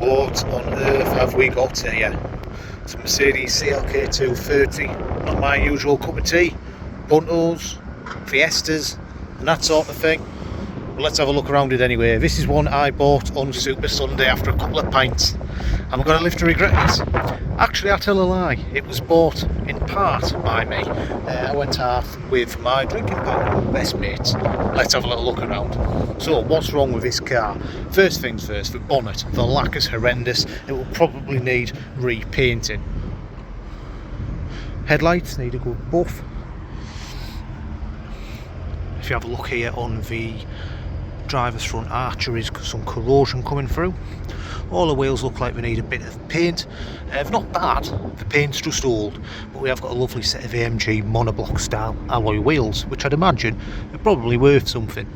What on earth have we got here? It's a Mercedes CLK230, not my usual cup of tea. Puntos, Fiestas and that sort of thing. But let's have a look around it anyway. This is one I bought on Super Sunday after a couple of pints. I'm going to live to regret this. Actually, I tell a lie. It was bought in part by me. I went out with my drinking partner, best mates. Let's have a little look around. So, what's wrong with this car? First things first, the bonnet. The lack is horrendous. It will probably need repainting. Headlights need a good buff. If you have a look here on the driver's front arch, there is some corrosion coming through. All the wheels look like they need a bit of paint. Not bad, the paint's just old, but we have got a lovely set of AMG monoblock style alloy wheels, which I'd imagine are probably worth something.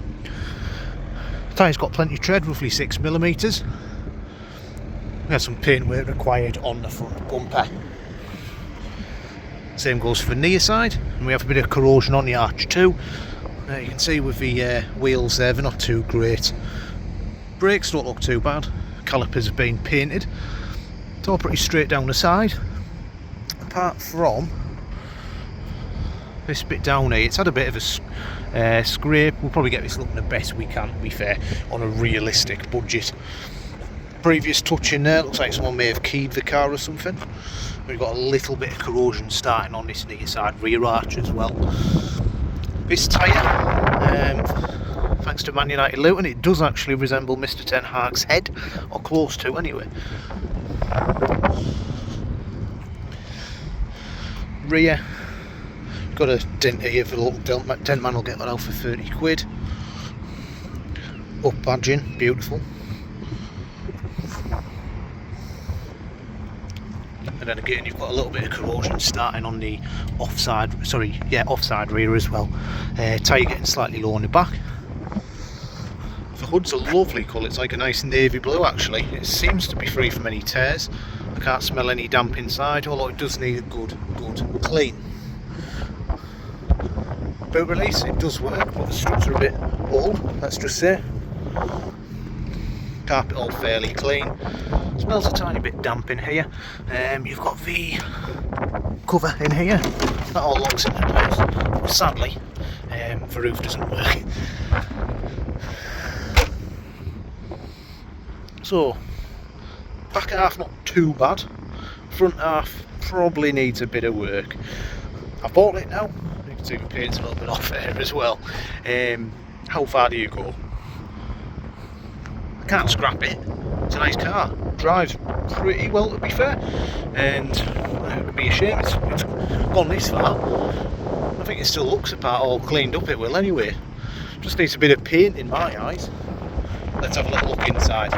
The tyre's got plenty of tread, roughly 6mm. We have some paint work required on the front bumper. Same goes for the near side, and we have a bit of corrosion on the arch too. You can see with the wheels there, they're not too great. Brakes don't look too bad. Calipers have been painted. It's all pretty straight down the side. Apart from this bit down here, it's had a bit of a scrape. We'll probably get this looking the best we can, to be fair, on a realistic budget. Previous touch in there, looks like someone may have keyed the car or something. We've got a little bit of corrosion starting on this near side rear arch as well. This tyre, thanks to Man Utd Luton, it does actually resemble Mr. Ten Hag's head, or close to anyway. Rear, got a dent here for the little dent man, will get that out for 30 quid. Up badging, beautiful. And then again, you've got a little bit of corrosion starting on the offside rear as well. Tyre getting slightly low on the back. The hood's a lovely colour, it's like a nice navy blue actually. It seems to be free from any tears. I can't smell any damp inside, although it does need a good clean. Boot release, it does work, but the struts are a bit old, let's just say. Carpet all fairly clean. Smells a tiny bit damp in here. You've got the cover in here. That all locks into place. But sadly, the roof doesn't work. So, back half not too bad. Front half probably needs a bit of work. I've bought it now. You can see the paint's a little bit off there as well. How far do you go? Can't scrap it. It's a nice car. Drives pretty well, to be fair, and it would be a shame it's gone this far. I think it still looks apart, all cleaned up. It will anyway. Just needs a bit of paint in my eyes. Let's have a little look inside.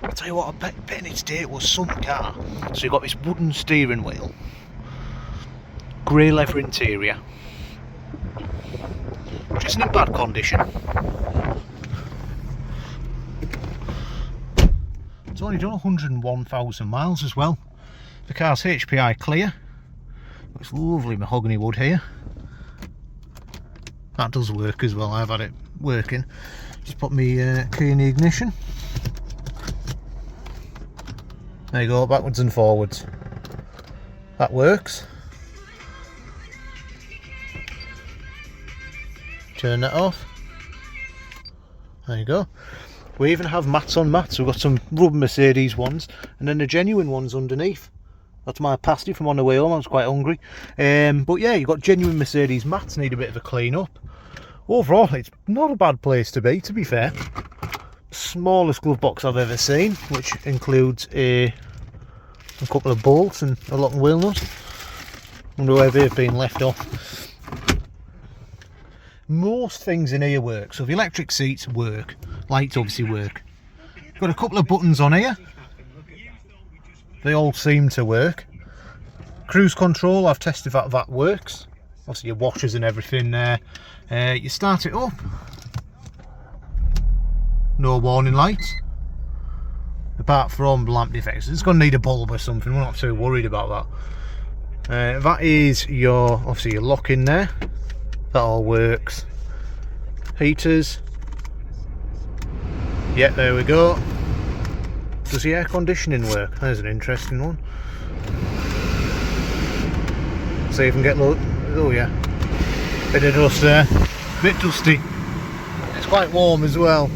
I'll tell you what, I bet in its day it was some car. So you've got this wooden steering wheel, grey leather interior, which isn't in bad condition. It's only done 101,000 miles as well. The car's HPI clear. It's lovely mahogany wood here. That does work as well, I've had it working. Just put my key in the ignition. There you go, backwards and forwards. That works. Turn that off. There you go. We even have mats on mats. We've got some rubber Mercedes ones and then the genuine ones underneath. That's my pasty from on the way home. I was quite hungry. But yeah, you've got genuine Mercedes mats, need a bit of a clean up. Overall, it's not a bad place to be fair. Smallest glove box I've ever seen, which includes a couple of bolts and a lock and wheel nut. Wonder where they've been left off. Most things in here work. So the electric seats work. Lights obviously work. Got a couple of buttons on here. They all seem to work. Cruise control, I've tested that works. Obviously your washers and everything there. You start it up. No warning lights. Apart from lamp defects. It's going to need a bulb or something. We're not too worried about that. That is obviously your lock in there. That all works. Heaters. Yeah, there we go. Does the air conditioning work? There's an interesting one. See if we can get low. Oh yeah, bit of dust there, bit dusty. It's quite warm as well.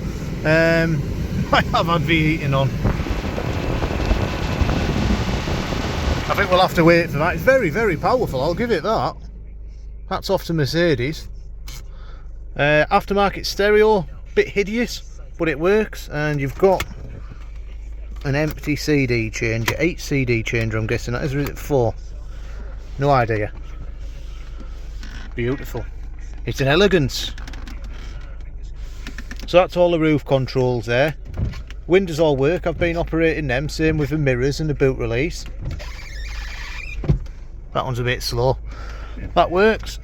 I have had V-heating on. I think we'll have to wait for that. It's very, very powerful, I'll give it that. Hats off to Mercedes. Aftermarket stereo, bit hideous, but it works. And you've got an empty CD changer, 8 CD changer I'm guessing that is, or is it 4? No idea. Beautiful. It's an elegance. So that's all the roof controls there. Windows all work, I've been operating them, same with the mirrors and the boot release. That one's a bit slow. That works.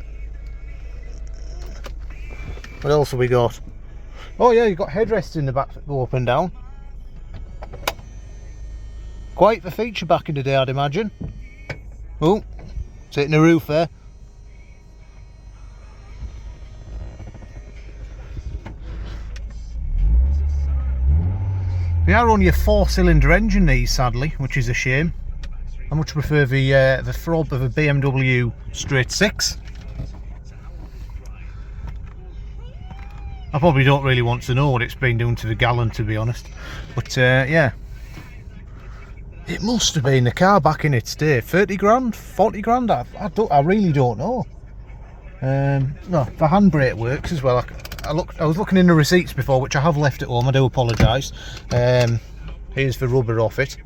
What else have we got? Oh yeah, you've got headrests in the back that go up and down. Quite the feature back in the day, I'd imagine. Oh, it's hitting the roof there. They are only a 4-cylinder engine these, sadly, which is a shame. I much prefer the throb of a BMW straight 6. I probably don't really want to know what it's been doing to the gallon, to be honest. But yeah, it must have been the car back in its day. 30 grand, 40 grand. I really don't know. No, the handbrake works as well. I was looking in the receipts before, which I have left at home. I do apologise. Here's the rubber off it.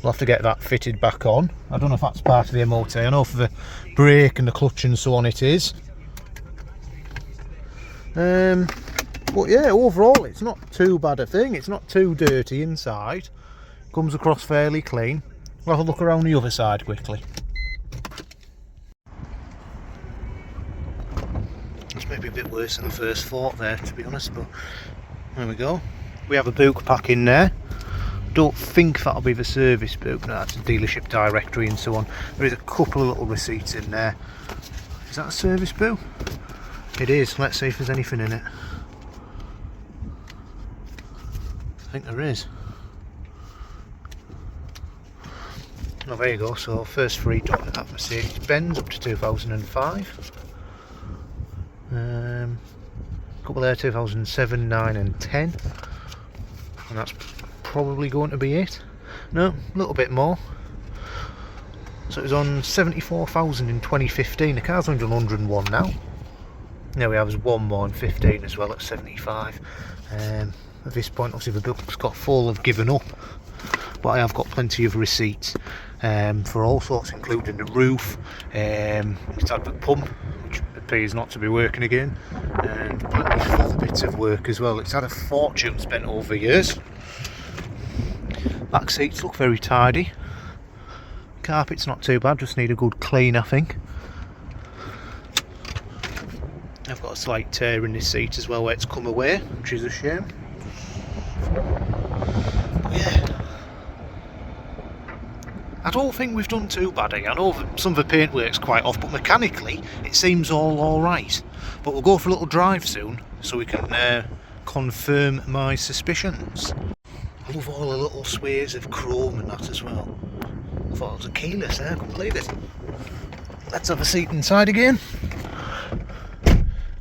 We'll have to get that fitted back on. I don't know if that's part of the MOT. I know for the brake and the clutch and so on it is. But yeah, overall it's not too bad a thing. It's not too dirty inside. Comes across fairly clean. We'll have a look around the other side quickly. It's maybe a bit worse than I first thought there, to be honest, but there we go. We have a book pack in there. Don't think that'll be the service book. No, that's a dealership directory and so on. There is a couple of little receipts in there. Is that a service book? It is. Let's see if there's anything in it. I think there is. Oh, there you go. So first 3 dot at Mercedes Benz up to 2005. Couple there 2007, 9 and 10. And that's probably going to be it. No, a little bit more. So it was on 74,000 in 2015. The car's on 101 now. There we have, there's one more in 15 as well at 75. At this point obviously the book's got full of given up, but I have got plenty of receipts for all sorts, including the roof. It's had the pump, which appears not to be working again, and plenty of other bits of work as well. It's had a fortune spent over years. Back seats look very tidy. Carpet's not too bad, just need a good clean, I think. I've got a slight tear in this seat as well where it's come away, which is a shame. But yeah, I don't think we've done too bad here. I know that some of the paint works quite off, but mechanically it seems all alright. But we'll go for a little drive soon so we can confirm my suspicions. I love all the little sways of chrome and that as well. I thought it was a keyless there, I couldn't believe it. Let's have a seat inside again.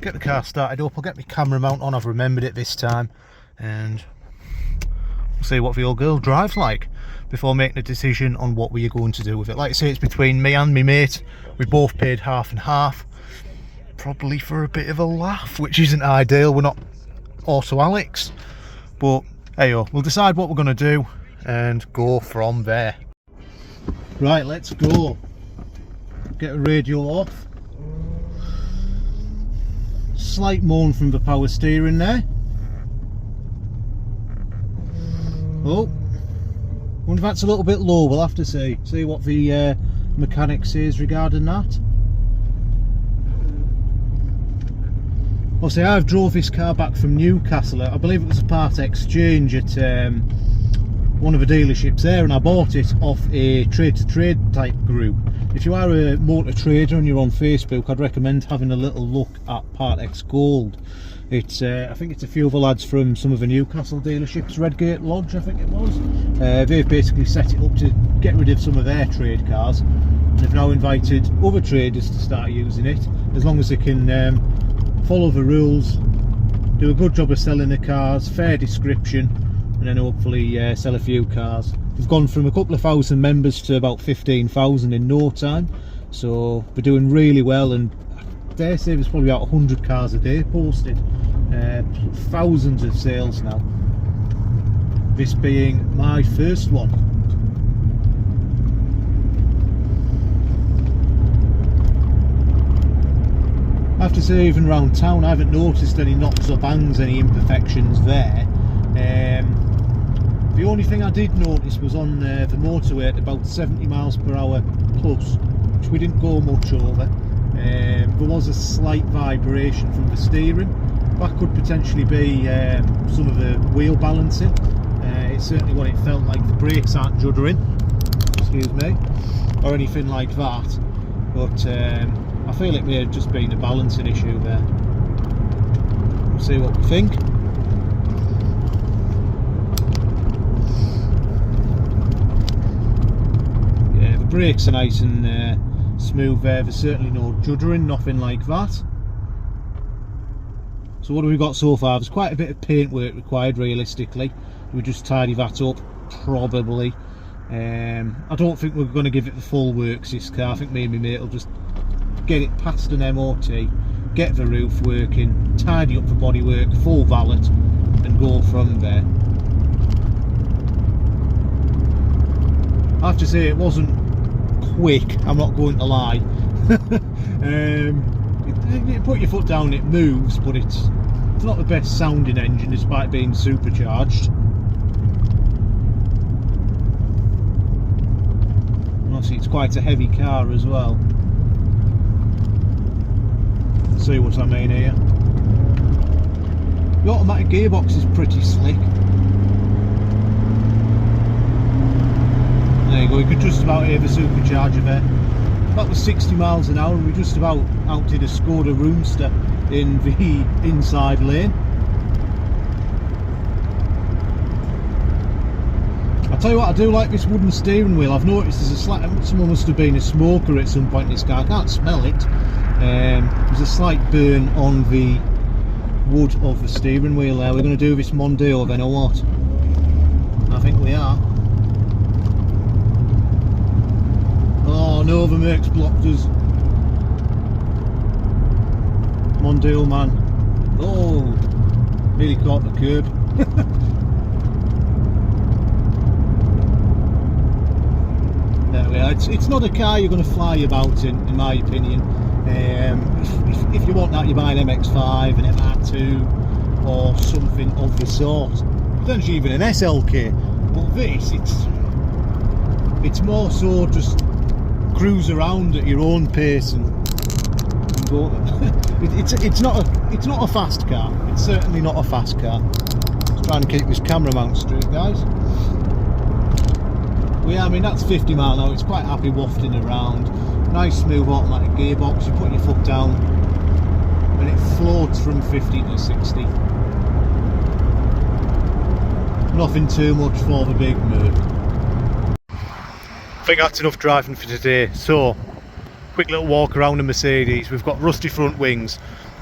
Get the car started up, I'll get my camera mount on, I've remembered it this time, and we'll see what the old girl drives like before making a decision on what we are going to do with it. Like I say, it's between me and my mate. We both paid half and half, probably for a bit of a laugh, which isn't ideal. We're not Auto Alex, but hey, we'll decide what we're going to do and go from there. Right, let's go. Get the radio off. Slight moan from the power steering there. Oh, wonder if that's a little bit low. We'll have to see what the mechanic says regarding that. Obviously, I've drove this car back from Newcastle. I believe it was a part exchange at one of the dealerships there, and I bought it off a trade-to-trade type group. If you are a motor trader and you're on Facebook, I'd recommend having a little look at Part X Gold. It's I think it's a few of the lads from some of the Newcastle dealerships, Redgate Lodge I think it was. They've basically set it up to get rid of some of their trade cars, and they've now invited other traders to start using it, as long as they can follow the rules, do a good job of selling the cars, fair description, and then hopefully sell a few cars. We've gone from a couple of thousand members to about 15,000 in no time, so we're doing really well, and I dare say there's probably about 100 cars a day posted. Thousands of sales now, this being my first one. I have to say, even around town I haven't noticed any knocks or bangs, any imperfections there. The only thing I did notice was on the motorway at about 70 miles per hour plus, which we didn't go much over. There was a slight vibration from the steering. That could potentially be some of the wheel balancing. It's certainly what it felt like. The brakes aren't juddering, excuse me, or anything like that, but I feel it may have just been a balancing issue there. We'll see what we think. Yeah, the brakes are nice and smooth there. There's certainly no juddering, nothing like that. So what have we got so far? There's quite a bit of paint work required realistically. We just tidy that up, probably. I don't think we're going to give it the full works, this car. I think me and my mate will just get it past an MOT, get the roof working, tidy up the bodywork, full valet, and go from there. I have to say it wasn't quick, I'm not going to lie. You put your foot down, it moves, but it's not the best sounding engine despite being supercharged. And obviously it's quite a heavy car as well. See what I mean here. The automatic gearbox is pretty slick. There you go, you could just about hear the supercharger there. That was 60 miles an hour and we just about outdid a Skoda Roomster in the inside lane. I'll tell you what, I do like this wooden steering wheel. I've noticed there's a slight, someone must have been a smoker at some point in this car. I can't smell it. There's a slight burn on the wood of the steering wheel there. We're going to do this Mondeo then, or what? I think we are. Oh no, the Merc's blocked us. Mondeo man. Oh, nearly caught the curb. There we are. It's not a car you're going to fly about in my opinion. If you want that, you buy an MX-5, an MR2 or something of the sort. Potentially even an SLK. But this, it's more so just cruise around at your own pace and go there. It's not a fast car. It's certainly not a fast car. Let's try and keep this camera mount straight, guys. Well, yeah, I mean that's 50 mile an hour. It's quite happy wafting around. Nice smooth automatic gearbox. You put your foot down and it floats from 50 to 60. Nothing too much for the big Merc. I think that's enough driving for today. So, quick little walk around the Mercedes. We've got rusty front wings,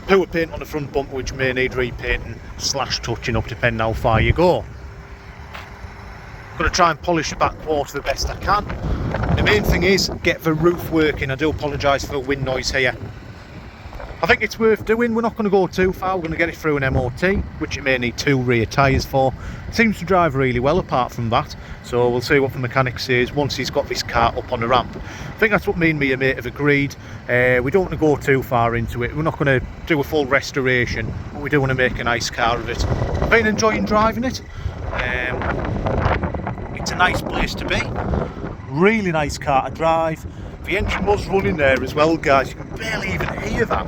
powder paint on the front bumper which may need repainting / touching up depending how far you go. I'm going to try and polish the back quarter the best I can. The main thing is get the roof working. I do apologise for the wind noise here. I think it's worth doing. We're not going to go too far. We're going to get it through an MOT, which it may need 2 rear tyres for. It seems to drive really well apart from that. So we'll see what the mechanic says once he's got this car up on the ramp. I think that's what me and my mate have agreed. We don't want to go too far into it. We're not going to do a full restoration, but we do want to make a nice car of it. I've been enjoying driving it. It's a nice place to be. Really nice car to drive. The engine was running there as well, guys. You can barely even hear that.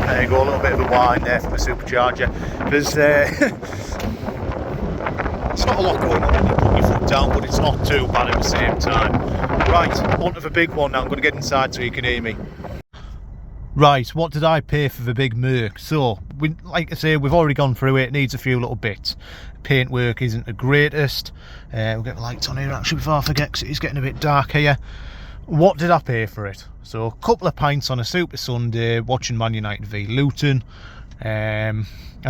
There you go, a little bit of a whine there from the supercharger. There's it's not a lot going on when you put your foot down, but it's not too bad at the same time. Right, onto the big one now. I'm going to get inside so you can hear me. Right, what did I pay for the big Merc? So, like I say, we've already gone through it. It needs a few little bits. Paintwork isn't the greatest. We'll get the lights on here actually before I forget, because it's getting a bit dark here. What did I pay for it? So, a couple of pints on a Super Sunday, watching Man Utd v Luton. I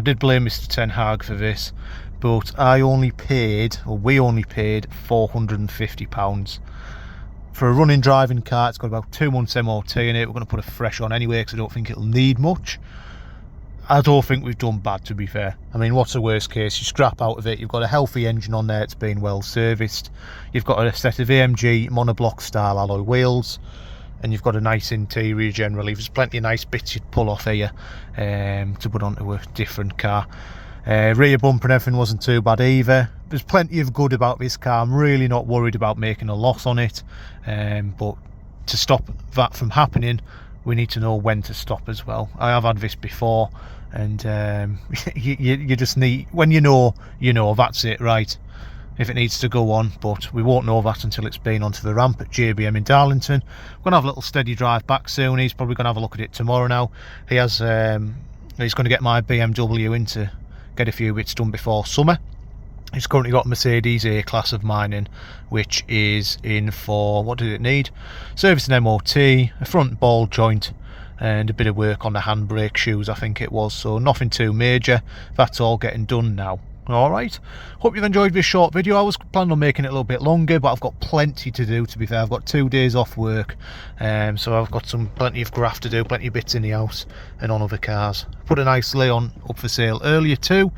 did blame Mr. Ten Hag for this, but we only paid £450. For a running driving car. It's got about 2 months MOT in it. We're going to put a fresh on anyway, because I don't think it'll need much. I don't think we've done bad, to be fair. I mean, what's the worst case? You scrap out of it. You've got a healthy engine on there. It's been well serviced. You've got a set of AMG monoblock style alloy wheels, and you've got a nice interior generally. There's plenty of nice bits you'd pull off here to put onto a different car. Rear bumper and everything wasn't too bad either. There's plenty of good about this car. I'm really not worried about making a loss on it, but to stop that from happening, we need to know when to stop as well. I have had this before, and you just need, when you know, that's it, right? If it needs to go on, but we won't know that until it's been onto the ramp at JBM in Darlington. We're going to have a little steady drive back soon. He's probably going to have a look at it tomorrow now. He has, he's going to get my BMW in to get a few bits done before summer. He's currently got a Mercedes A-Class of mine in, which is in for, what did it need? Service and MOT, a front ball joint, and a bit of work on the handbrake shoes, I think it was. So nothing too major. That's all getting done now. Alright, hope you've enjoyed this short video. I was planning on making it a little bit longer, but I've got plenty to do, to be fair. I've got 2 days off work, so I've got plenty of graft to do, plenty of bits in the house and on other cars. Put a nice Leon up for sale earlier too.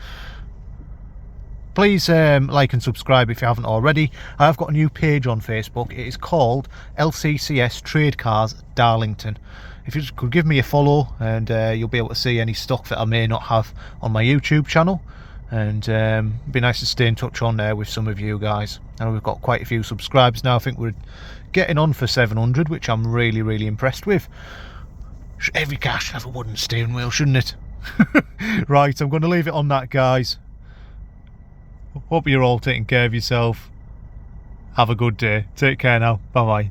Please like and subscribe if you haven't already. I have got a new page on Facebook. It is called LCCS Trade Cars Darlington. If you just could give me a follow, and you'll be able to see any stock that I may not have on my YouTube channel. And it'd be nice to stay in touch on there with some of you guys. I know we've got quite a few subscribers now. I think we're getting on for 700, which I'm really impressed with. Every car should have a wooden steering wheel, shouldn't it? Right, I'm going to leave it on that, guys. Hope you're all taking care of yourself. Have a good day. Take care now. Bye bye.